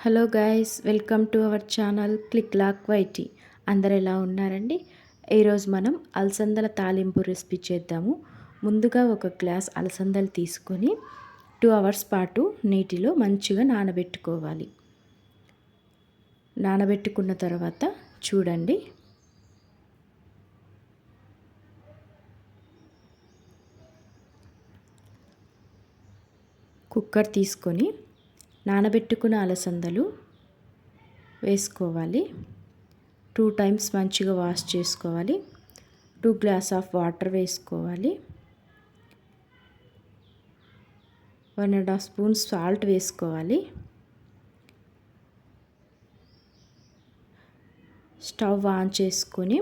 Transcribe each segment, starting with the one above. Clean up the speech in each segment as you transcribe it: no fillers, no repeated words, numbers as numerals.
Hello guys, welcome to our channel click lock YT. అందరు ఎలా ఉన్నారండి? ఈరోజు మనం అలసందల తాలింపు రెసిపీ చేద్దాము. ముందుగా ఒక గ్లాస్ అలసందలు తీసుకొని 2 అవర్స్ పాటు నీటిలో మంచిగా నానబెట్టుకోవాలి. నానబెట్టుకున్న తర్వాత చూడండి, కుక్కర్ తీసుకొని నానబెట్టుకున్న అలసందలు వేసుకోవాలి. 2 టైమ్స్ మంచిగా వాష్ చేసుకోవాలి. 2 గ్లాస్ ఆఫ్ వాటర్ వేసుకోవాలి. 1.5 స్పూన్ సాల్ట్ వేసుకోవాలి. స్టవ్ ఆన్ చేసుకొని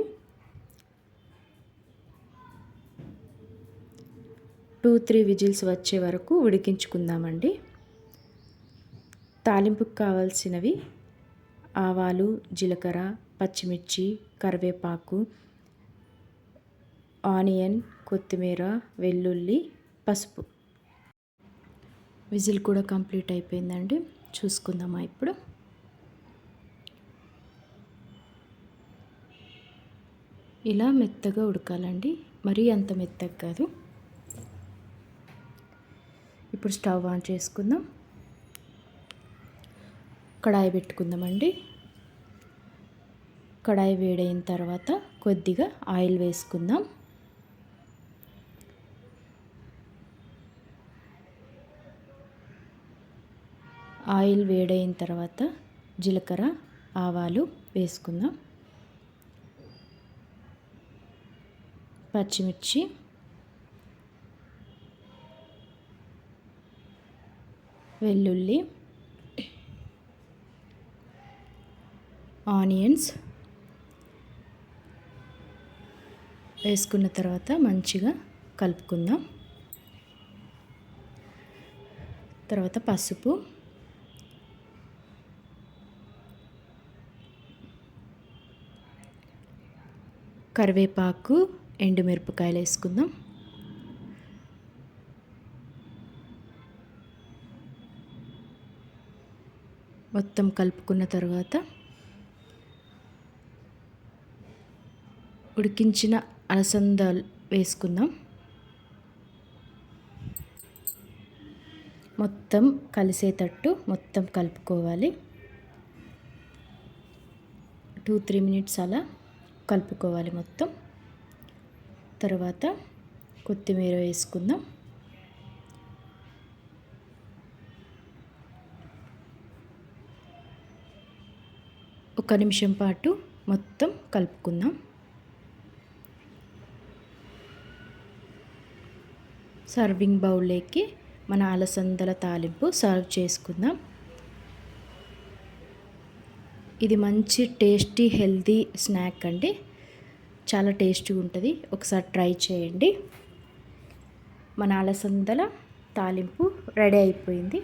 2-3 విజిల్స్ వచ్చే వరకు ఉడికించుకుందామండి. తాలింపుకు కావాల్సినవి ఆవాలు, జీలకర్ర, పచ్చిమిర్చి, కరివేపాకు, ఆనియన్, కొత్తిమీర, వెల్లుల్లి, పసుపు. విజిల్ కూడా కంప్లీట్ అయిపోయిందండి. చూసుకుందామా ఇప్పుడు. ఇలా మెత్తగా ఉడకాలండి, మరీ అంత మెత్తగా కాదు. ఇప్పుడు స్టవ్ ఆన్ చేసుకుందాం. కడాయి పెట్టుకుందామండి. కడాయి వేడైన తర్వాత కొద్దిగా ఆయిల్ వేసుకుందాం. ఆయిల్ వేడైన తర్వాత జీలకర్ర, ఆవాలు వేసుకుందాం. పచ్చిమిర్చి, వెల్లుల్లి, ఆనియన్స్ వేసుకున్న తర్వాత మంచిగా కలుపుకుందాం. తర్వాత పసుపు, కరివేపాకు, ఎండుమిరపకాయలు వేసుకుందాం. మొత్తం కలుపుకున్న తర్వాత ఉడికించిన అలసందలు వేసుకుందాం. మొత్తం కలిసేటట్టు మొత్తం కలుపుకోవాలి. 2-3 మినిట్స్ అలా కలుపుకోవాలి మొత్తం. తర్వాత కొత్తిమీర వేసుకుందాం. ఒక నిమిషం పాటు మొత్తం కలుపుకుందాం. సర్వింగ్ బౌల్లోకి మన అలసందల తాలింపు సర్వ్ చేసుకుందాం. ఇది మంచి టేస్టీ హెల్తీ స్నాక్ అండి. చాలా టేస్టీగా ఉంటుంది. ఒకసారి ట్రై చేయండి. మన అలసందల తాలింపు రెడీ అయిపోయింది.